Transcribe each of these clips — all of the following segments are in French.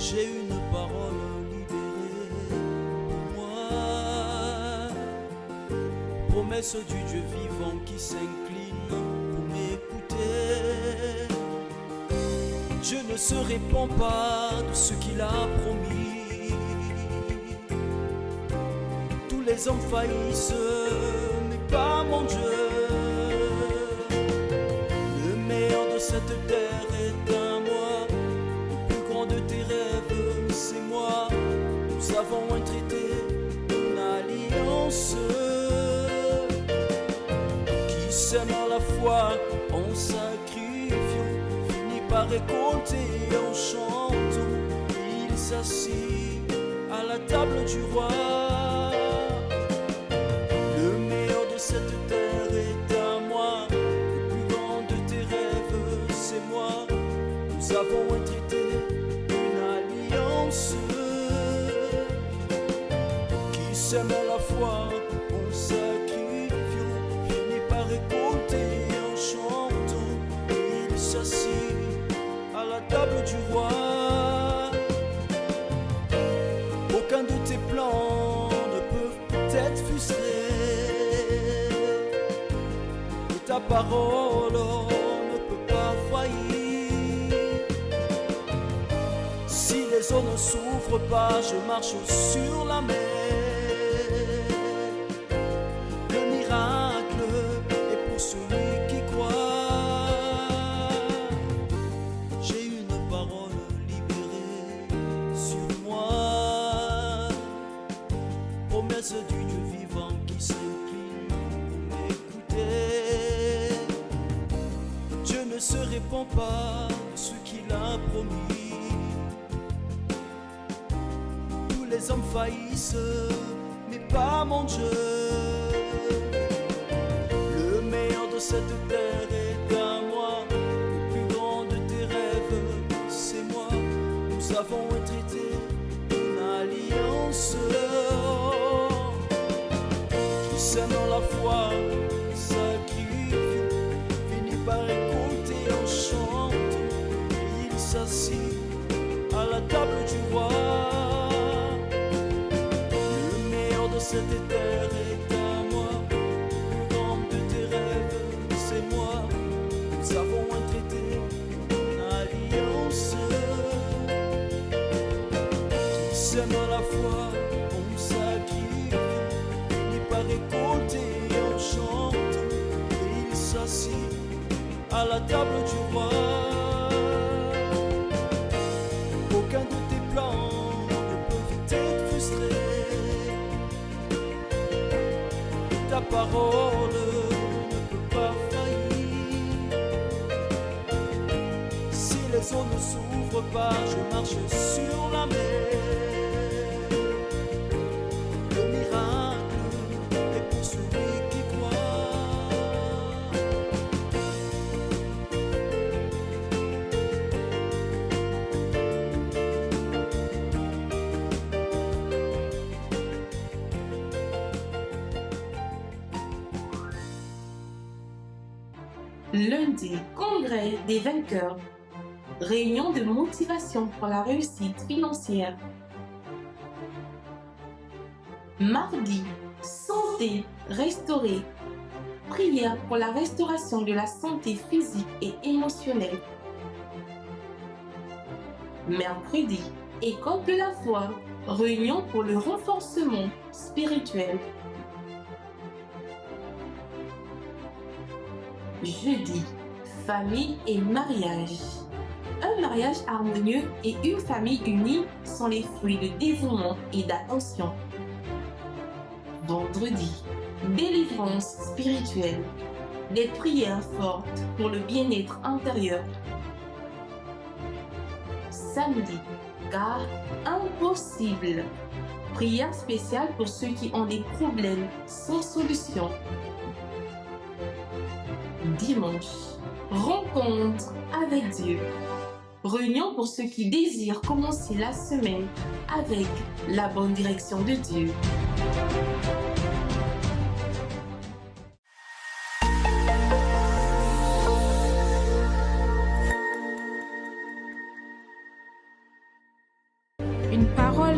J'ai une parole libérée pour moi, promesse du Dieu vivant qui s'incline pour m'écouter. Dieu ne se répand pas de ce qu'il a promis. Tous les hommes faillissent, mais pas mon Dieu. Le meilleur de cette terre est à moi. Le plus grand de tes rêves, c'est moi. Nous avons un traité, une alliance qui sème à la fois en sacrifiant, finit par récolter en chantant. Il s'assit à la table du roi. Le meilleur de cette terre est à moi. Le plus grand de tes rêves, c'est moi. Nous avons un traité, une alliance qui sème à la fois en sacrifiant, finit par récolter en chantant. Il s'assit à la table du roi. Aucun de tes plans ne peut être frustré, et ta parole ne peut pas faillir. Si les eaux ne s'ouvrent pas, je marche sur la mer. Le miracle est pour celui qui croit. J'ai une parole libérée sur moi, promesse du Dieu vivant qui s'incline pour m'écouter. Dieu ne se répand pas de ce qu'il a promis. Tous les hommes faillissent, mais pas mon Dieu. Le meilleur de cette terre est à moi. Le plus grand de tes rêves, c'est moi. Nous avons un traité, une alliance qui sème à la fois, sacrifiant, finit par récolter en chantant. Il s'assit à la table du roi. Le meilleur de cette terre est à moi. Le plus grand de tes rêves, c'est moi. Nous avons un traité, une alliance qui sème à la fois en sacrifiant, finit par récolter en chantant. Et il s'assit à la table du roi. Aucun de tes plans ne peut être frustré. Ta parole ne peut pas faillir. Si les eaux ne s'ouvrent pas, je marche sur la mer. Le miracle est pour celui qui croit. Lundi, congrès des vainqueurs. Réunion de motivation pour la réussite financière. Mardi, santé restaurée. Prière pour la restauration de la santé physique et émotionnelle. Mercredi, école de la foi. Réunion pour le renforcement spirituel. Jeudi, famille et mariage. Un mariage harmonieux et une famille unie sont les fruits de dévouement et d'attention. Vendredi, délivrance spirituelle. Des prières fortes pour le bien-être intérieur. Samedi, car impossible. Prière spéciale pour ceux qui ont des problèmes sans solution. Dimanche, rencontre avec Dieu. Réunion pour ceux qui désirent commencer la semaine avec la bonne direction de Dieu.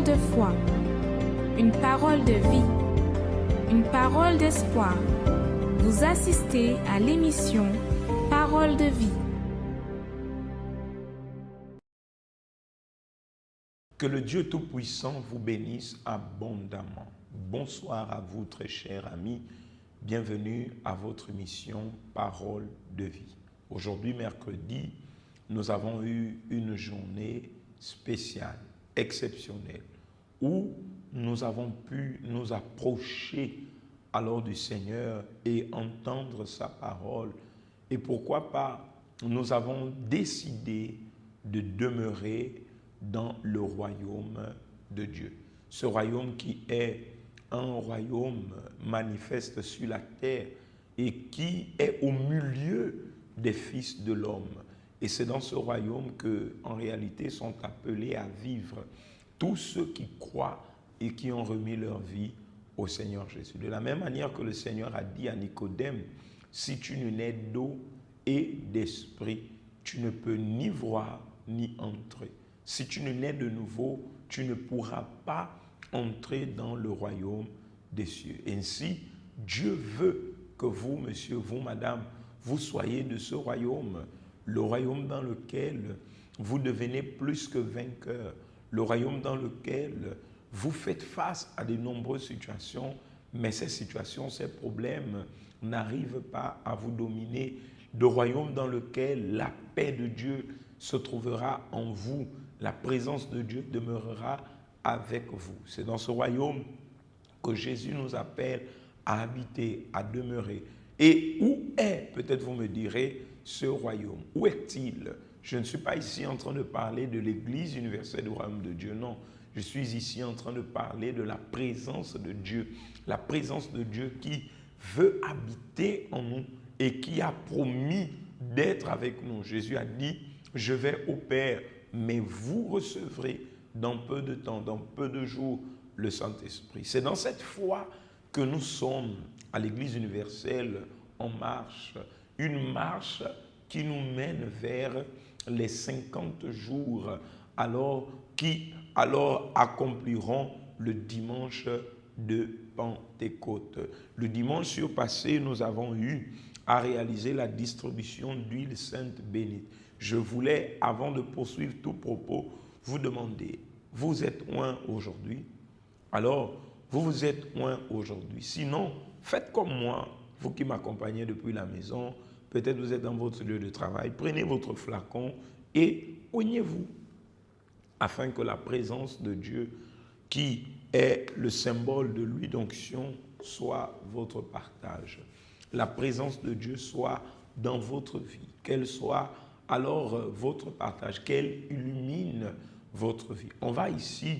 parole de foi, une parole de vie, une parole d'espoir. Vous assistez à l'émission Parole de vie. Que le Dieu Tout-Puissant vous bénisse abondamment. Bonsoir à vous, très chers amis. Bienvenue à votre émission Parole de vie. Aujourd'hui, mercredi, nous avons eu une journée spéciale, exceptionnelle, où nous avons pu nous approcher alors du Seigneur et entendre sa parole. Et pourquoi pas, nous avons décidé de demeurer dans le royaume de Dieu. Ce royaume qui est un royaume manifeste sur la terre et qui est au milieu des fils de l'homme. Et c'est dans ce royaume que, en réalité, sont appelés à vivre tous ceux qui croient et qui ont remis leur vie au Seigneur Jésus. De la même manière que le Seigneur a dit à Nicodème, si tu ne nais d'eau et d'esprit, tu ne peux ni voir ni entrer. Si tu ne nais de nouveau, tu ne pourras pas entrer dans le royaume des cieux. Ainsi, Dieu veut que vous, monsieur, vous, madame, vous soyez de ce royaume, le royaume dans lequel vous devenez plus que vainqueur, le royaume dans lequel vous faites face à de nombreuses situations, mais ces situations, ces problèmes n'arrivent pas à vous dominer, le royaume dans lequel la paix de Dieu se trouvera en vous, la présence de Dieu demeurera avec vous. C'est dans ce royaume que Jésus nous appelle à habiter, à demeurer. Et où est, peut-être vous me direz, ce royaume? Où est-il? Je ne suis pas ici en train de parler de l'Église universelle du royaume de Dieu, non. Je suis ici en train de parler de la présence de Dieu. La présence de Dieu qui veut habiter en nous et qui a promis d'être avec nous. Jésus a dit, je vais au Père, mais vous recevrez dans peu de temps, dans peu de jours, le Saint-Esprit. C'est dans cette foi que nous sommes à l'Église universelle en marche. Une marche qui nous mène vers les 50 jours, qui accompliront le dimanche de Pentecôte. Le dimanche surpassé, nous avons eu à réaliser la distribution d'huile sainte bénite. Je voulais, avant de poursuivre tout propos, vous demander, vous êtes oint aujourd'hui? Alors, vous êtes oint aujourd'hui. Sinon, faites comme moi, vous qui m'accompagnez depuis la maison, peut-être vous êtes dans votre lieu de travail, prenez votre flacon et oignez-vous, afin que la présence de Dieu, qui est le symbole de l'huile d'onction, soit votre partage. La présence de Dieu soit dans votre vie, qu'elle soit alors votre partage, qu'elle illumine votre vie. On va ici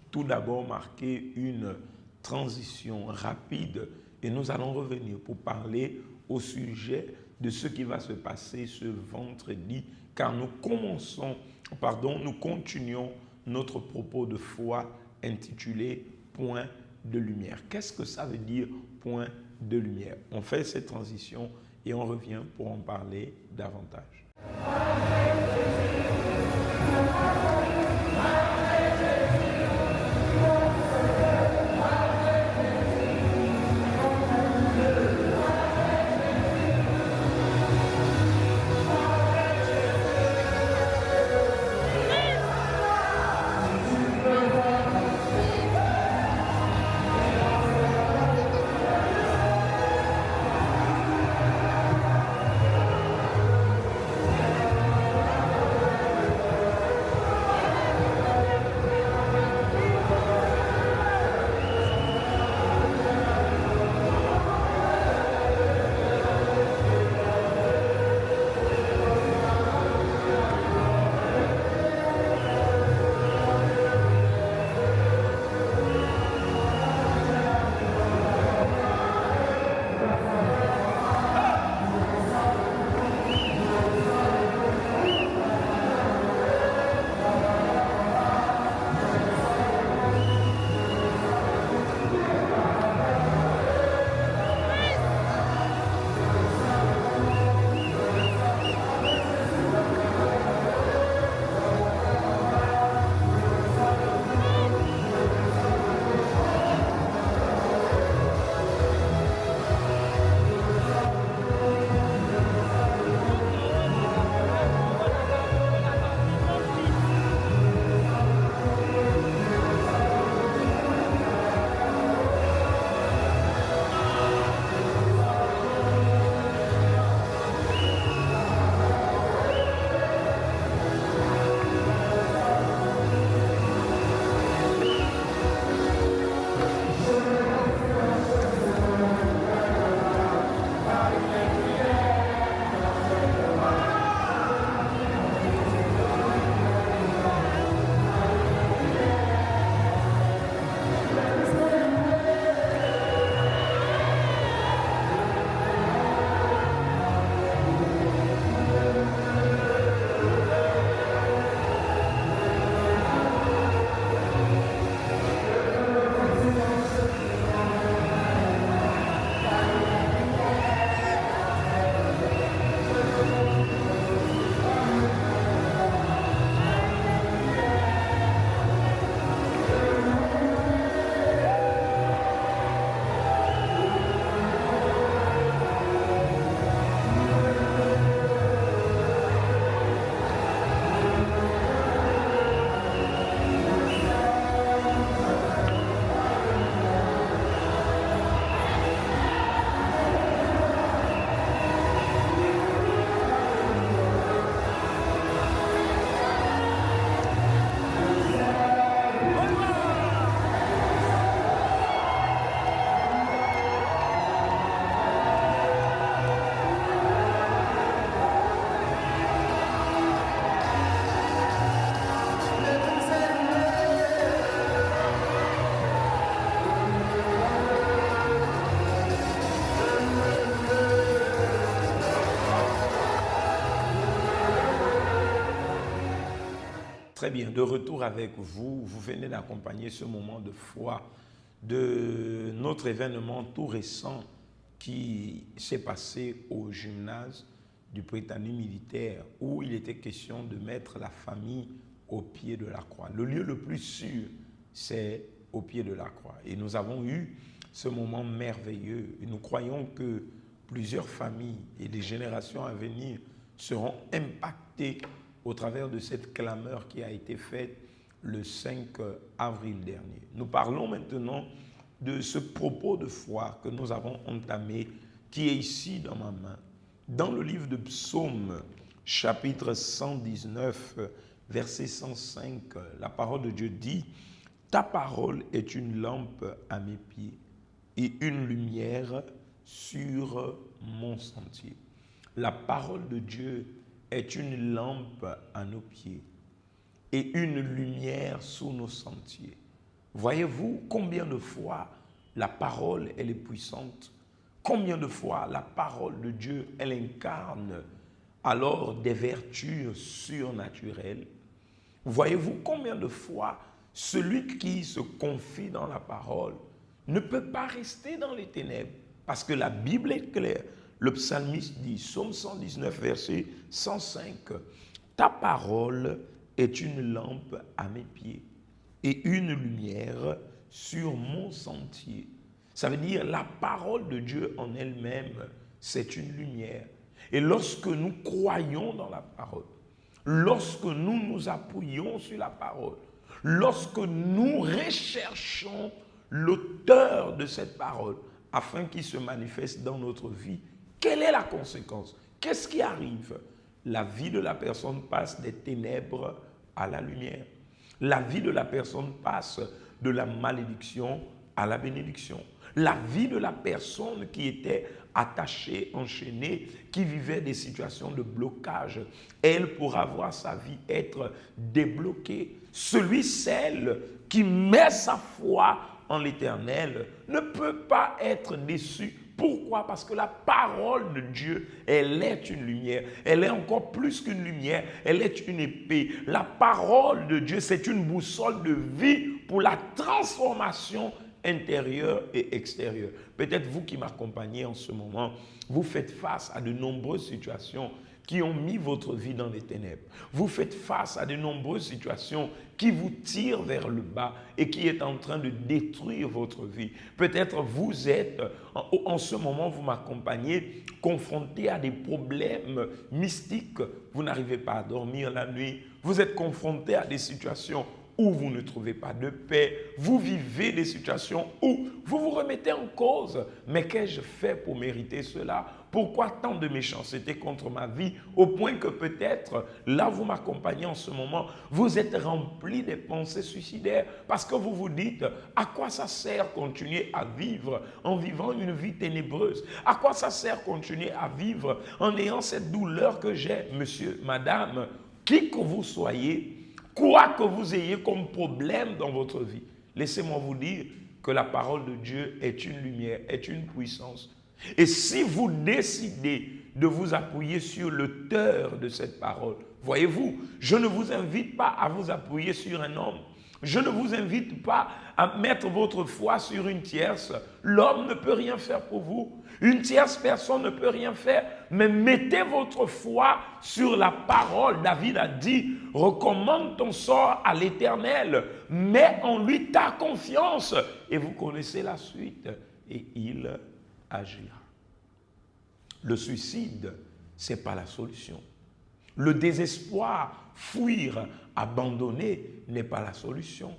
tout d'abord marquer une transition rapide et nous allons revenir pour parler au sujet de ce qui va se passer ce vendredi, car nous continuons notre propos de foi intitulé « Point de lumière ». Qu'est-ce que ça veut dire « Point de lumière » On fait cette transition et on revient pour en parler davantage. Très bien, de retour avec vous. Vous venez d'accompagner ce moment de foi de notre événement tout récent qui s'est passé au gymnase du Britannique militaire où il était question de mettre la famille au pied de la croix. Le lieu le plus sûr, c'est au pied de la croix. Et nous avons eu ce moment merveilleux. Et nous croyons que plusieurs familles et des générations à venir seront impactées au travers de cette clameur qui a été faite le 5 avril dernier. Nous parlons maintenant de ce propos de foi que nous avons entamé, qui est ici dans ma main. Dans le livre de Psaume, chapitre 119, verset 105, la parole de Dieu dit « Ta parole est une lampe à mes pieds et une lumière sur mon sentier. » La parole de Dieu est une lampe à nos pieds et une lumière sous nos sentiers. Voyez-vous combien de fois la parole, elle est puissante? Combien de fois la parole de Dieu, elle incarne alors des vertus surnaturelles? Voyez-vous combien de fois celui qui se confie dans la parole ne peut pas rester dans les ténèbres? Parce que la Bible est claire. Le psalmiste dit, Psaume 119, verset 105, « Ta parole est une lampe à mes pieds et une lumière sur mon sentier. » Ça veut dire la parole de Dieu en elle-même, c'est une lumière. Et lorsque nous croyons dans la parole, lorsque nous nous appuyons sur la parole, lorsque nous recherchons l'auteur de cette parole afin qu'il se manifeste dans notre vie, quelle est la conséquence? Qu'est-ce qui arrive? La vie de la personne passe des ténèbres à la lumière. La vie de la personne passe de la malédiction à la bénédiction. La vie de la personne qui était attachée, enchaînée, qui vivait des situations de blocage, elle pourra voir sa vie être débloquée. Celle qui met sa foi en l'Éternel ne peut pas être déçu. Pourquoi? Parce que la parole de Dieu, elle est une lumière. Elle est encore plus qu'une lumière. Elle est une épée. La parole de Dieu, c'est une boussole de vie pour la transformation intérieure et extérieure. Peut-être vous qui m'accompagnez en ce moment, vous faites face à de nombreuses situations qui ont mis votre vie dans les ténèbres. Vous faites face à de nombreuses situations qui vous tirent vers le bas et qui est en train de détruire votre vie. Peut-être vous êtes, en ce moment, vous m'accompagnez, confronté à des problèmes mystiques. Vous n'arrivez pas à dormir la nuit. Vous êtes confronté à des situations où vous ne trouvez pas de paix, vous vivez des situations où vous vous remettez en cause. Mais qu'ai-je fait pour mériter cela? Pourquoi tant de méchanceté contre ma vie? Au point que peut-être, là vous m'accompagnez en ce moment, vous êtes rempli des pensées suicidaires parce que vous vous dites, à quoi ça sert continuer à vivre en vivant une vie ténébreuse? À quoi ça sert continuer à vivre en ayant cette douleur que j'ai? Monsieur, madame, qui que vous soyez, quoi que vous ayez comme problème dans votre vie, laissez-moi vous dire que la parole de Dieu est une lumière, est une puissance. Et si vous décidez de vous appuyer sur l'auteur de cette parole, voyez-vous, je ne vous invite pas à vous appuyer sur un homme. Je ne vous invite pas à mettre votre foi sur une tierce. L'homme ne peut rien faire pour vous. Une tierce personne ne peut rien faire. Mais mettez votre foi sur la parole. David a dit, recommande ton sort à l'Éternel. Mets en lui ta confiance. Et vous connaissez la suite. Et il agira. Le suicide, ce n'est pas la solution. Le désespoir, fuir, abandonner n'est pas la solution.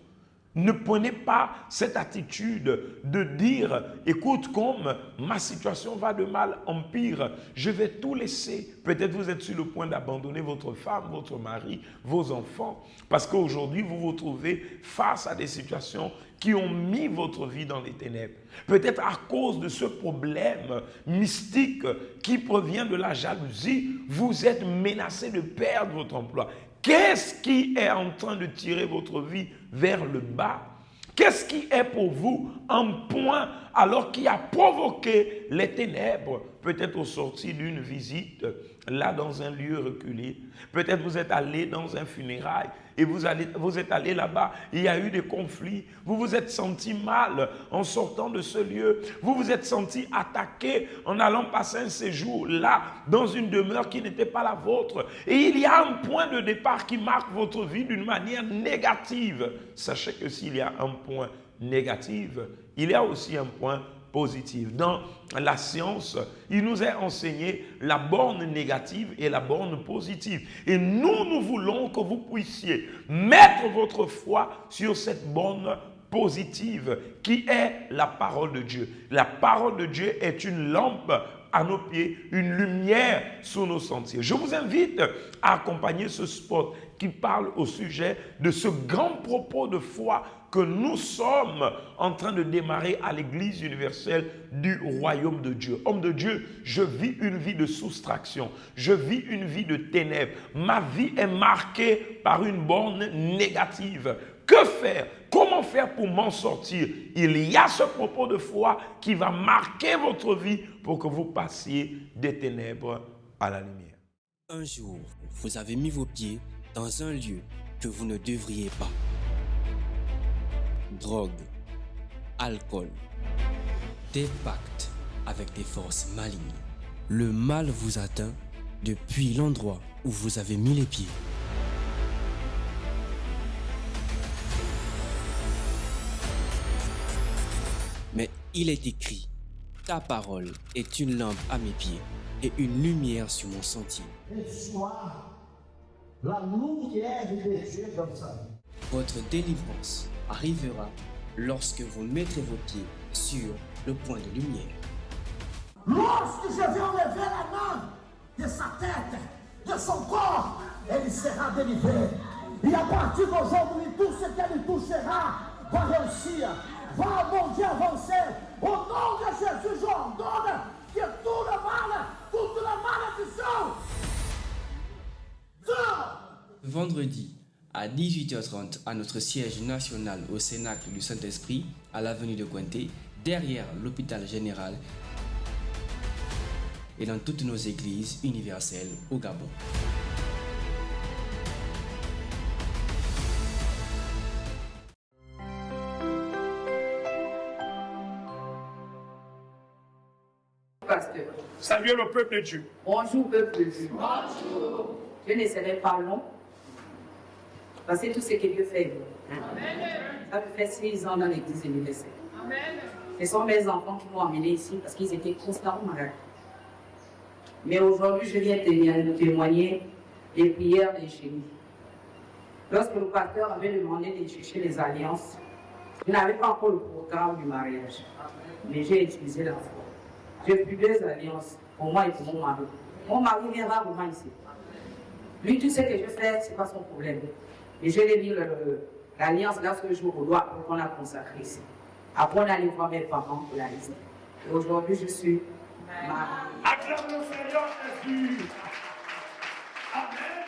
Ne prenez pas cette attitude de dire, écoute, comme ma situation va de mal en pire, je vais tout laisser. Peut-être vous êtes sur le point d'abandonner votre femme, votre mari, vos enfants, parce qu'aujourd'hui vous vous trouvez face à des situations qui ont mis votre vie dans les ténèbres. Peut-être à cause de ce problème mystique qui provient de la jalousie, vous êtes menacé de perdre votre emploi. Qu'est-ce qui est en train de tirer votre vie vers le bas? Qu'est-ce qui est pour vous un point alors qui a provoqué les ténèbres? peut-être au sortir d'une visite, là dans un lieu reculé. Peut-être vous êtes allé dans un funérail et vous êtes allé là-bas, il y a eu des conflits. Vous vous êtes senti mal en sortant de ce lieu. Vous vous êtes senti attaqué en allant passer un séjour là, dans une demeure qui n'était pas la vôtre. Et il y a un point de départ qui marque votre vie d'une manière négative. Sachez que s'il y a un point négatif, il y a aussi un point positif. Dans la science, il nous est enseigné la borne négative et la borne positive. Et nous voulons que vous puissiez mettre votre foi sur cette borne positive qui est la parole de Dieu. La parole de Dieu est une lampe à nos pieds, une lumière sur nos sentiers. Je vous invite à accompagner ce spot qui parle au sujet de ce grand propos de foi que nous sommes en train de démarrer à l'Église universelle du royaume de Dieu. Homme de Dieu, je vis une vie de soustraction. Je vis une vie de ténèbres. Ma vie est marquée par une borne négative. Que faire? Comment faire pour m'en sortir? Il y a ce propos de foi qui va marquer votre vie pour que vous passiez des ténèbres à la lumière. Un jour, vous avez mis vos pieds dans un lieu que vous ne devriez pas. Drogue, alcool, des pactes avec des forces malignes. Le mal vous atteint depuis l'endroit où vous avez mis les pieds. Mais il est écrit, ta parole est une lampe à mes pieds et une lumière sur mon sentier. La lumière de Dieu dans sa vie. Votre délivrance arrivera lorsque vous mettrez vos pieds sur le point de lumière. Lorsque je vais enlever la main de sa tête, de son corps, elle sera délivrée. Et à partir d'aujourd'hui, tout ce qu'elle touchera va réussir, va, mon Dieu, avancer. Au nom de Jésus, j'ordonne que tout le mal, toute la malédiction, Vendredi à 18h30 à notre siège national au Cénacle du Saint-Esprit à l'avenue de Kouenté, derrière l'hôpital général et dans toutes nos églises universelles au Gabon. Pasteur. Saluez le peuple de Dieu. Bonjour, peuple de Dieu. Bonjour. Je ne serai pas long. Parce que tout ce que Dieu fait. Ça fait 6 ans dans l'église universelle. Ce sont mes enfants qui m'ont amené ici parce qu'ils étaient constamment malades. Mais aujourd'hui, je viens témoigner des prières des génies. Lorsque le pasteur avait demandé de chercher les alliances, je n'avais pas encore le programme du mariage. Mais j'ai utilisé la foi. J'ai pris 2 alliances pour moi et pour mon mari. Mon mari viendra pour moi ici. Lui, tout ce que je fais, ce n'est pas son problème. Et je l'ai mis l'alliance là ce jour au doigt pour qu'on la consacre ici. Après, on allait voir mes parents pour la liste. Et aujourd'hui, je suis mariée. Acclame le Seigneur Jésus. Amen.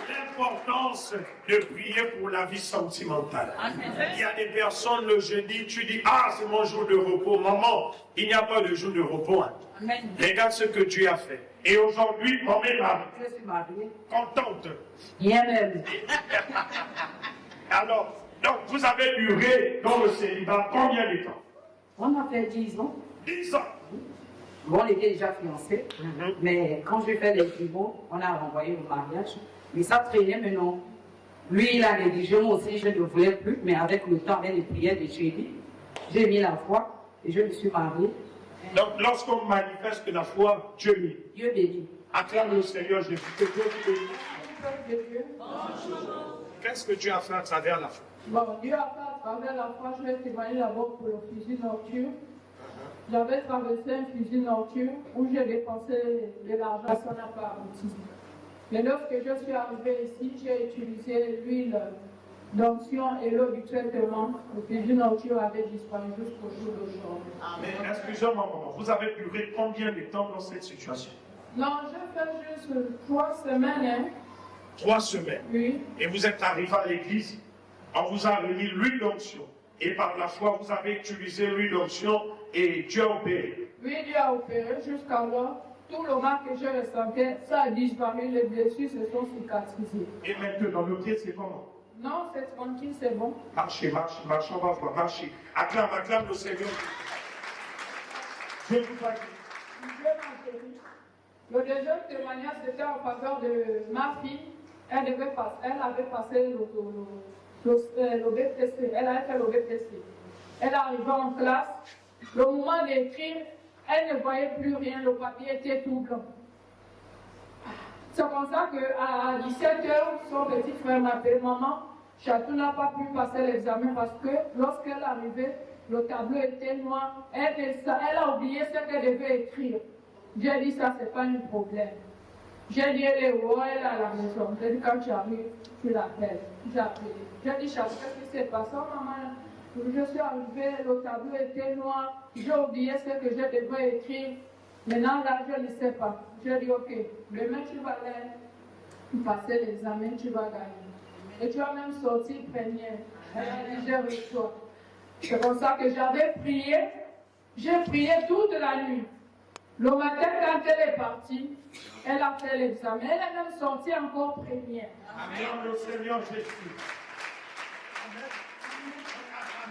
L'importance de prier pour la vie sentimentale. Il y a des personnes le jeudi, tu dis, ah, c'est mon jour de repos. Maman, il n'y a pas de jour de repos. Hein. Regarde ce que tu as fait. Et aujourd'hui, maman est mariée. Je suis mariée. Contente. Bien même. Alors, donc vous avez duré dans le célibat combien de temps? On a fait 10 ans. 10 ans. Bon, on était déjà fiancés. Mais quand j'ai fait les tribaux, on a renvoyé au mariage. Mais ça traînait maintenant. Lui, il a négligé, moi aussi, je ne voulais plus. Mais avec le temps, avec les prières de Jésus, j'ai mis la foi et je me suis mariée. Donc, lorsqu'on manifeste la foi, Dieu bénit. Dieu bénit. Acclame le Seigneur Jésus. Que Dieu vous bénisse. Qu'est-ce que Dieu a fait à travers la foi? Bon, Dieu a fait à travers la foi, je vais témoigner d'abord pour le fusil nocturne. J'avais traversé un fusil nocturne où j'ai dépensé de l'argent, ça n'a pas abouti. Mais lorsque je suis arrivée ici, j'ai utilisé l'huile d'onction et l'eau du traitement. Le fusil nocturne avait disparu jusqu'au jour d'aujourd'hui. Amen. Excusez-moi, maman. Vous avez duré combien de temps dans cette situation? Non, j'ai fait juste 3 semaines. Hein. 3 semaines. Oui. Et vous êtes arrivé à l'église, on vous a remis l'huile d'onction. Et par la foi, vous avez utilisé l'huile d'onction et Dieu a opéré. Oui, Dieu a opéré jusqu'alors. Tout le mal que je ressentais, ça a disparu, les blessures se sont cicatrisées. Et maintenant, le pied, c'est comment? Non, c'est tranquille, c'est bon. Marchez, marchez, marchez, on va voir, marchez. Acclame, acclame le Seigneur. Je vous prie. Dieu m'a guéri. Le deuxième témoignage, c'était en faveur de ma fille. Elle avait passé le BPC. Elle avait fait le BPC. Elle arrivait en classe. Le moment d'écrire, elle ne voyait plus rien. Le papier était tout blanc. C'est comme ça qu'à 17h, son petit frère m'appelle: maman, Chatou n'a pas pu passer l'examen parce que lorsqu'elle arrivait, le tableau était noir. Elle a oublié ce qu'elle devait écrire. J'ai dit: ça, c'est pas un problème. J'ai dit: elle est où? Elle est à la maison. J'ai dit: quand tu arrives, tu l'appelles. J'ai appelé. J'ai dit: Chatou, qu'est-ce qui s'est passé? Maman, je suis arrivée, le tableau était noir. J'ai oublié ce que je devais écrire. Maintenant, là, je ne sais pas. J'ai dit: ok, demain, tu vas aller passer l'examen, tu vas gagner. Et tu vas même sortir première. Elle a dit: je reçois. C'est pour ça que j'avais prié. J'ai prié toute la nuit. Le matin, quand elle est partie, elle a fait l'examen. Elle est même sortie encore première. Amen. Le Seigneur Jésus. Amen.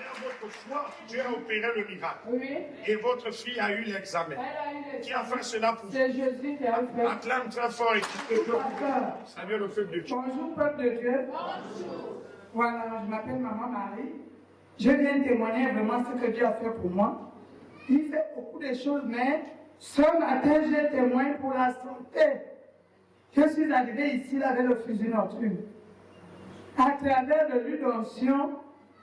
À votre foi, Dieu a opéré le miracle. Oui. Et votre fille a eu l'examen. Elle a eu l'examen. Qui a fait cela pour vous? C'est Jésus qui a fait. Acclame très fort et quittez Dieu. Salut le peuple de Dieu. Bonjour, peuple de Dieu. Bonjour. Voilà, je m'appelle Maman Marie. Je viens témoigner vraiment ce que Dieu a fait pour moi. Il fait beaucoup de choses, mais ce matin, je témoigne pour la santé. Je suis arrivé ici avec le fusil nocturne. À travers de l'huile d'onction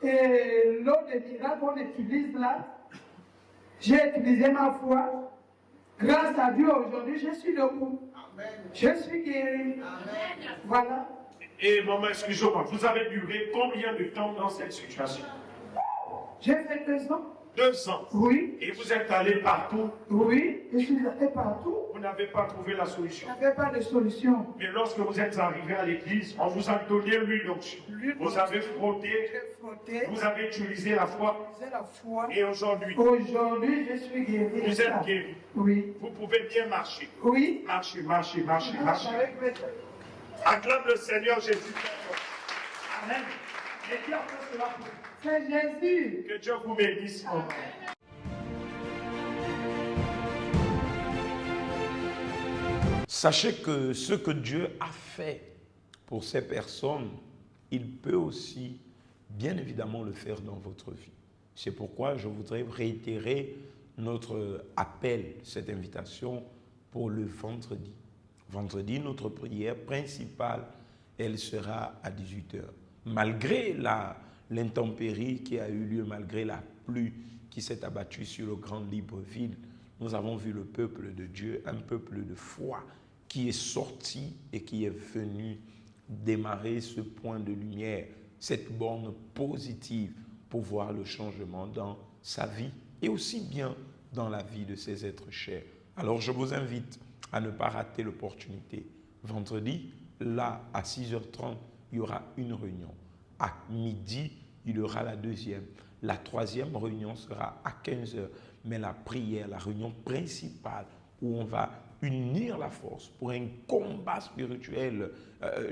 et l'eau de miracle qu'on utilise là, j'ai utilisé ma foi. Grâce à Dieu, aujourd'hui, je suis debout. Amen. Je suis guéri. Amen. Voilà. Et maman, excusez-moi, vous avez duré combien de temps dans cette situation? J'ai fait 2 ans. 2 ans? Oui. Et vous êtes allé partout? Oui, je suis allé partout. Vous n'avez pas trouvé la solution? Je n'avais pas de solution. Mais lorsque vous êtes arrivé à l'église, on vous a donné l'huile d'onction. Vous avez frotté, vous avez utilisé la foi. Et aujourd'hui, je suis guéri. Vous êtes guéri. Oui. Vous pouvez bien marcher. Oui. Marchez, marchez, marchez, marchez. Acclame le Seigneur Jésus. Amen. Et qui a fait cela pour vous? C'est Jésus. Que Dieu vous bénisse. Amen. Sachez que ce que Dieu a fait pour ces personnes, il peut aussi, bien évidemment, le faire dans votre vie. C'est pourquoi je voudrais réitérer notre appel, cette invitation pour le vendredi. Vendredi, notre prière principale, elle sera à 18h. Malgré l'intempérie qui a eu lieu, malgré la pluie qui s'est abattue sur le Grand Libreville, nous avons vu le peuple de Dieu, un peuple de foi qui est sorti et qui est venu démarrer ce point de lumière, cette borne positive pour voir le changement dans sa vie et aussi bien dans la vie de ses êtres chers. Alors je vous invite à ne pas rater l'opportunité. Vendredi, là, à 6h30, il y aura une réunion. À midi, il y aura la deuxième. La troisième réunion sera à 15h. Mais la prière, la réunion principale où on va unir la force pour un combat spirituel,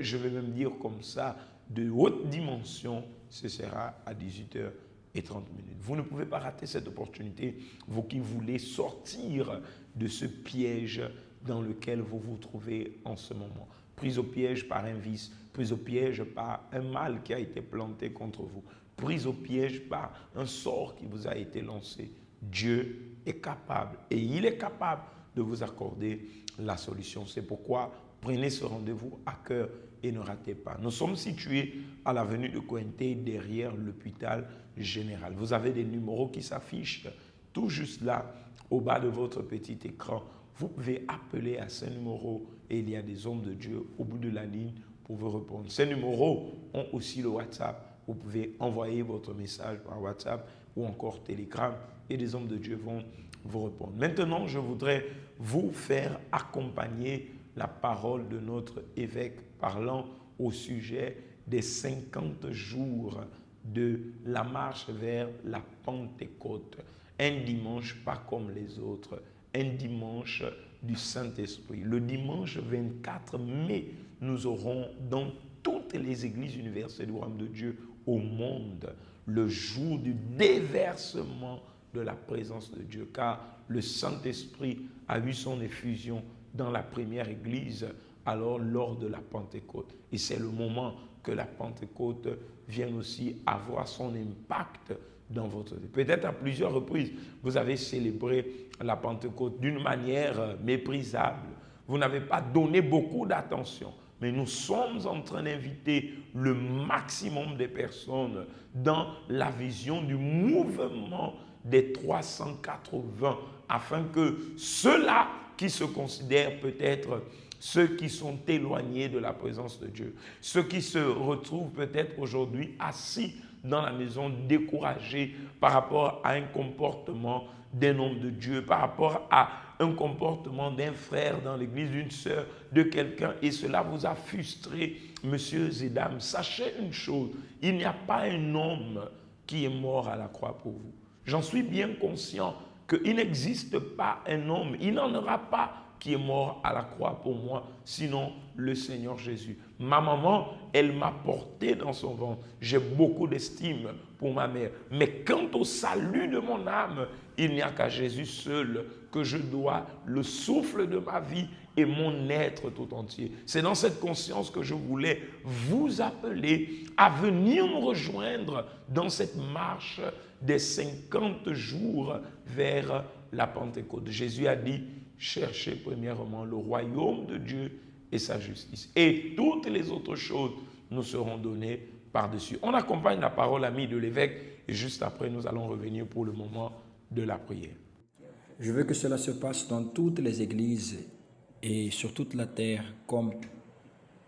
je vais même dire comme ça, de haute dimension, ce sera à 18h30. Vous ne pouvez pas rater cette opportunité, vous qui voulez sortir de ce piège dans lequel vous vous trouvez en ce moment. Prise au piège par un vice, prise au piège par un mal qui a été planté contre vous, prise au piège par un sort qui vous a été lancé. Dieu est capable et il est capable de vous accorder la solution. C'est pourquoi prenez ce rendez-vous à cœur et ne ratez pas. Nous sommes situés à l'avenue de Cointé, derrière l'hôpital général. Vous avez des numéros qui s'affichent tout juste là, au bas de votre petit écran. Vous pouvez appeler à ces numéros et il y a des hommes de Dieu au bout de la ligne pour vous répondre. Ces numéros ont aussi le WhatsApp. Vous pouvez envoyer votre message par WhatsApp ou encore Telegram et des hommes de Dieu vont vous répondre. Maintenant, je voudrais vous faire accompagner la parole de notre évêque parlant au sujet des 50 jours de la marche vers la Pentecôte. un dimanche pas comme les autres, un dimanche du Saint-Esprit. Le dimanche 24 mai, nous aurons dans toutes les églises universelles du royaume de Dieu au monde le jour du déversement de la présence de Dieu, car le Saint-Esprit a eu son effusion dans la première église, alors lors de la Pentecôte. Et c'est le moment que la Pentecôte vienne aussi avoir son impact dans votre vie. Peut-être à plusieurs reprises, vous avez célébré la Pentecôte d'une manière méprisable. Vous n'avez pas donné beaucoup d'attention. Mais nous sommes en train d'inviter le maximum des personnes dans la vision du mouvement des 380, afin que ceux-là qui se considèrent peut-être ceux qui sont éloignés de la présence de Dieu, ceux qui se retrouvent peut-être aujourd'hui assis dans la maison, découragés par rapport à un comportement d'un homme de Dieu, par rapport à un comportement d'un frère dans l'église, d'une sœur, de quelqu'un, et cela vous a frustré, messieurs et dames. Sachez une chose, il n'y a pas un homme qui est mort à la croix pour vous. J'en suis bien conscient qu'il n'existe pas un homme, il n'en aura pas qui est mort à la croix pour moi, sinon le Seigneur Jésus. Ma maman, elle m'a porté dans son ventre. J'ai beaucoup d'estime pour ma mère. Mais quant au salut de mon âme, il n'y a qu'à Jésus seul que je dois le souffle de ma vie et mon être tout entier. C'est dans cette conscience que je voulais vous appeler à venir nous rejoindre dans cette marche des 50 jours vers la Pentecôte. Jésus a dit: cherchez premièrement le royaume de Dieu et sa justice. Et toutes les autres choses nous seront données par-dessus. On accompagne la parole amie de l'évêque et juste après, nous allons revenir pour le moment de la prière. Je veux que cela se passe dans toutes les églises et sur toute la terre, comme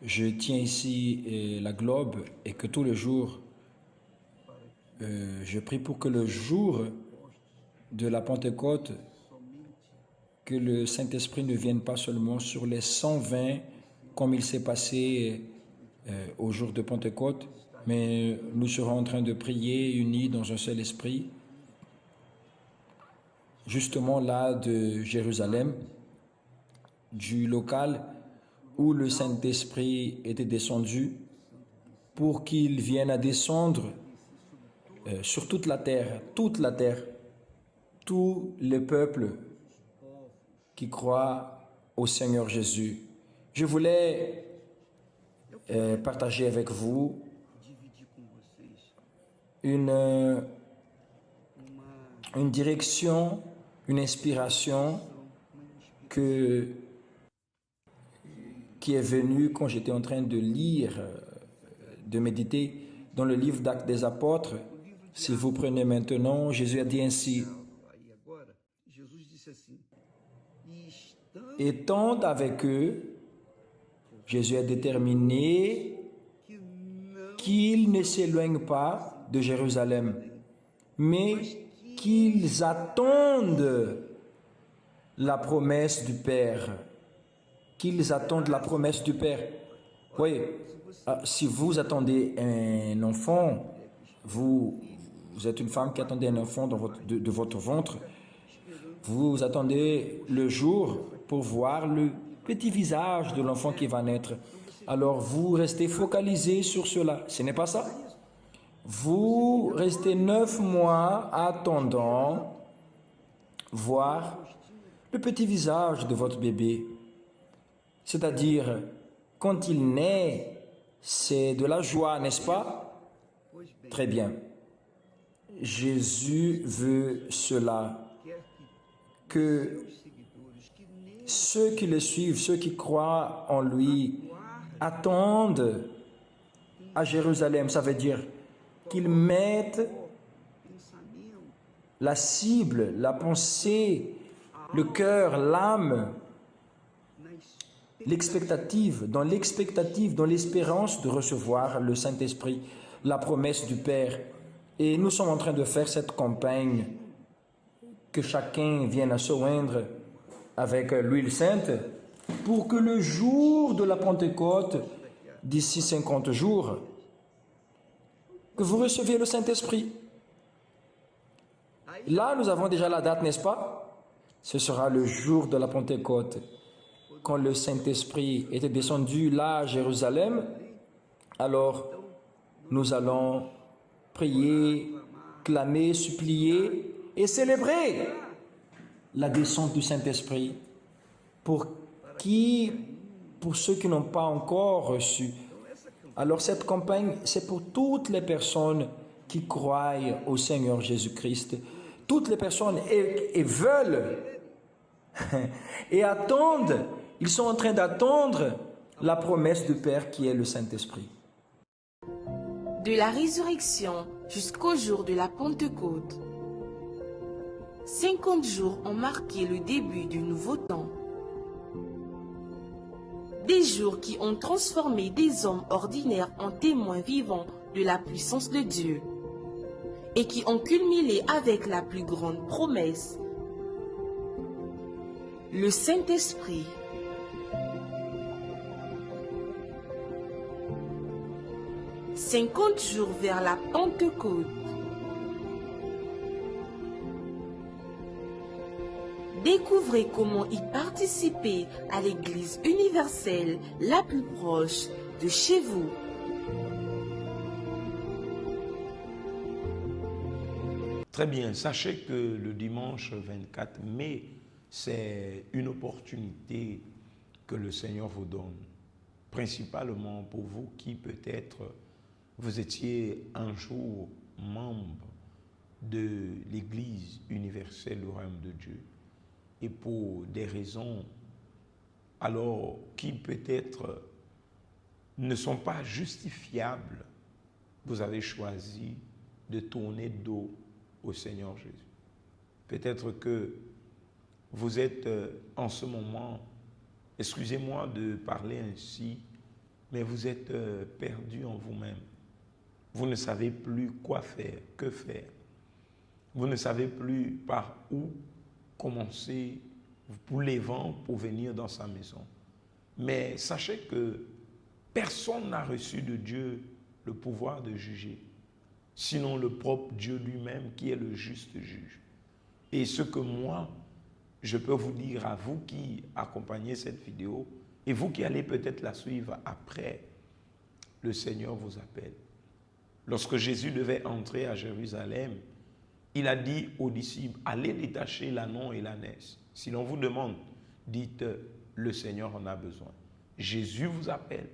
je tiens ici la globe, et que tous les jours, je prie pour que le jour de la Pentecôte, que le Saint-Esprit ne vienne pas seulement sur les 120 comme il s'est passé au jour de Pentecôte, mais nous serons en train de prier unis dans un seul esprit, justement là de Jérusalem, du local où le Saint-Esprit était descendu, pour qu'il vienne à descendre sur toute la terre, tous les peuples qui croient au Seigneur Jésus. Je voulais partager avec vous une direction, une inspiration qui est venue quand j'étais en train de lire, de méditer dans le livre d'Actes des Apôtres. Si vous prenez maintenant, Jésus a dit ainsi: étant avec eux, Jésus a déterminé qu'ils ne s'éloignent pas de Jérusalem, mais qu'ils attendent la promesse du Père. Qu'ils attendent la promesse du Père. Oui, si vous attendez un enfant, vous êtes une femme qui attendait un enfant de votre ventre, vous attendez le jour pour voir le petit visage de l'enfant qui va naître. Alors vous restez focalisé sur cela. Ce n'est pas ça. Vous restez 9 mois attendant voir le petit visage de votre bébé. C'est-à-dire, quand il naît, c'est de la joie, n'est-ce pas? Très bien. Jésus veut cela, que ceux qui le suivent, ceux qui croient en lui, attendent à Jérusalem. Ça veut dire qu'ils mettent la cible, la pensée, le cœur, l'âme, dans l'espérance de recevoir le Saint-Esprit, la promesse du Père. Et nous sommes en train de faire cette campagne, que chacun vienne à se joindre avec l'huile sainte, pour que le jour de la Pentecôte, d'ici 50 jours, que vous receviez le Saint-Esprit. Là, nous avons déjà la date, n'est-ce pas? Ce sera le jour de la Pentecôte, quand le Saint-Esprit était descendu là à Jérusalem. Alors, nous allons prier, clamer, supplier et célébrer la descente du Saint-Esprit pour ceux qui n'ont pas encore reçu. Alors cette campagne, c'est pour toutes les personnes qui croient au Seigneur Jésus-Christ, toutes les personnes et veulent et attendent, ils sont en train d'attendre la promesse du Père qui est le Saint-Esprit. De la résurrection jusqu'au jour de la Pentecôte, 50 jours ont marqué le début du nouveau temps. Des jours qui ont transformé des hommes ordinaires en témoins vivants de la puissance de Dieu et qui ont culminé avec la plus grande promesse, le Saint-Esprit. « 50 jours vers la Pentecôte. Découvrez comment y participer à l'Église universelle la plus proche de chez vous. Très bien, sachez que le dimanche 24 mai, c'est une opportunité que le Seigneur vous donne, principalement pour vous qui peut-être vous étiez un jour membre de l'Église universelle du Royaume de Dieu et pour des raisons alors qui peut-être ne sont pas justifiables, vous avez choisi de tourner dos au Seigneur Jésus. Peut-être que vous êtes en ce moment, excusez-moi de parler ainsi, mais vous êtes perdu en vous-même. Vous ne savez plus quoi faire, que faire. Vous ne savez plus par où commencer pour les vents pour venir dans sa maison. Mais sachez que personne n'a reçu de Dieu le pouvoir de juger, sinon le propre Dieu lui-même qui est le juste juge. Et ce que moi, je peux vous dire à vous qui accompagnez cette vidéo et vous qui allez peut-être la suivre après, le Seigneur vous appelle. Lorsque Jésus devait entrer à Jérusalem, il a dit aux disciples, allez détacher l'ânon et l'ânesse. Si l'on vous demande, dites, le Seigneur en a besoin. Jésus vous appelle,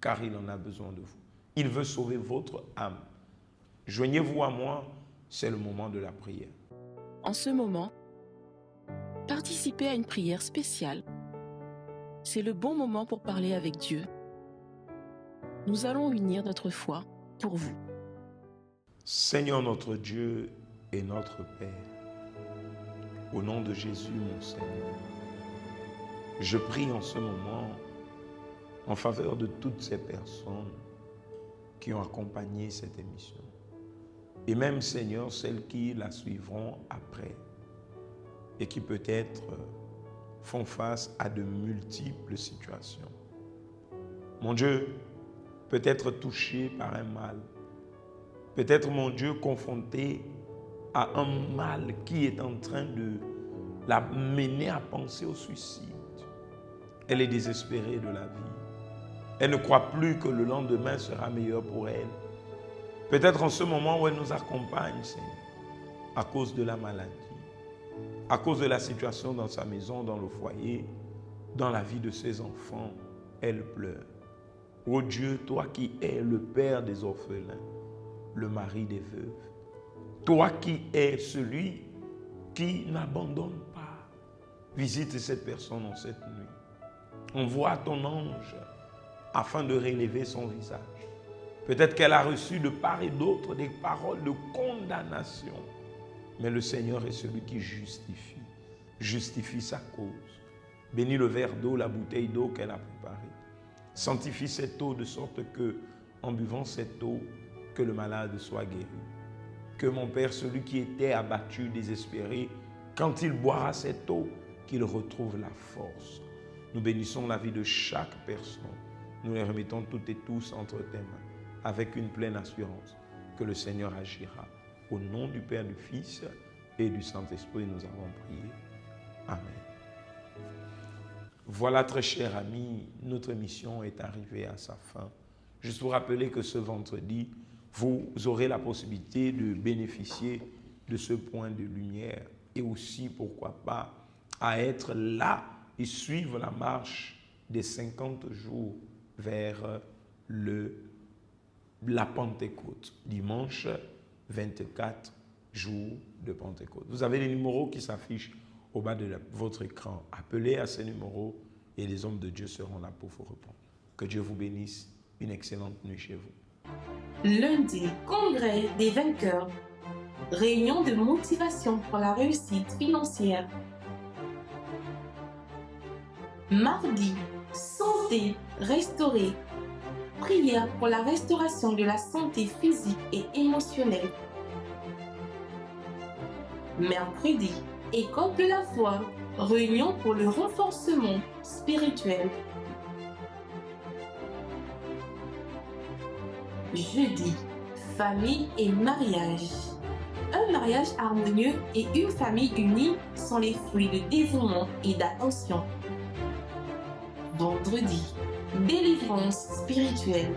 car il en a besoin de vous. Il veut sauver votre âme. Joignez-vous à moi, c'est le moment de la prière. En ce moment, participez à une prière spéciale. C'est le bon moment pour parler avec Dieu. Nous allons unir notre foi pour vous. Seigneur notre Dieu et notre Père, au nom de Jésus, mon Seigneur, je prie en ce moment en faveur de toutes ces personnes qui ont accompagné cette émission. Et même, Seigneur, celles qui la suivront après et qui peut-être font face à de multiples situations. Mon Dieu, peut-être touché par un mal, peut-être, mon Dieu, confronté à un mal qui est en train de la mener à penser au suicide. Elle est désespérée de la vie. Elle ne croit plus que le lendemain sera meilleur pour elle. Peut-être en ce moment où elle nous accompagne, Seigneur, à cause de la maladie, à cause de la situation dans sa maison, dans le foyer, dans la vie de ses enfants, elle pleure. Ô Dieu, toi qui es le Père des orphelins, le mari des veuves, toi qui es celui qui n'abandonne pas, visite cette personne en cette nuit. Envoie ton ange afin de relever son visage. Peut-être qu'elle a reçu de part et d'autre des paroles de condamnation. Mais le Seigneur est celui qui justifie sa cause. Bénis le verre d'eau, la bouteille d'eau qu'elle a préparée. Sanctifie cette eau de sorte que, en buvant cette eau, que le malade soit guéri. Que mon Père, celui qui était abattu, désespéré, quand il boira cette eau, qu'il retrouve la force. Nous bénissons la vie de chaque personne. Nous les remettons toutes et tous entre tes mains, avec une pleine assurance que le Seigneur agira. Au nom du Père, du Fils et du Saint-Esprit, nous avons prié. Amen. Voilà, très chers amis, notre mission est arrivée à sa fin. Juste vous rappeler que ce vendredi, vous aurez la possibilité de bénéficier de ce point de lumière et aussi, pourquoi pas, à être là et suivre la marche des 50 jours vers la Pentecôte, dimanche 24 jours de Pentecôte. Vous avez les numéros qui s'affichent au bas de votre écran. Appelez à ces numéros et les hommes de Dieu seront là pour vous répondre. Que Dieu vous bénisse. Une excellente nuit chez vous. Lundi, congrès des vainqueurs. Réunion de motivation pour la réussite financière. Mardi, santé restaurée. Prière pour la restauration de la santé physique et émotionnelle. Mercredi, école de la foi. Réunion pour le renforcement spirituel. Jeudi, famille et mariage. Un mariage harmonieux et une famille unie sont les fruits de dévouement et d'attention. Vendredi, délivrance spirituelle.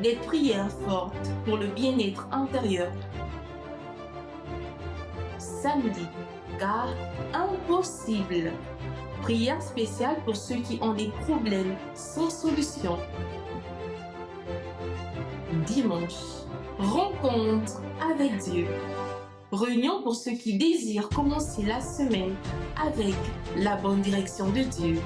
Des prières fortes pour le bien-être intérieur. Samedi, car impossible. Prière spéciale pour ceux qui ont des problèmes sans solution. Dimanche, rencontre avec Dieu. Réunion pour ceux qui désirent commencer la semaine avec la bonne direction de Dieu.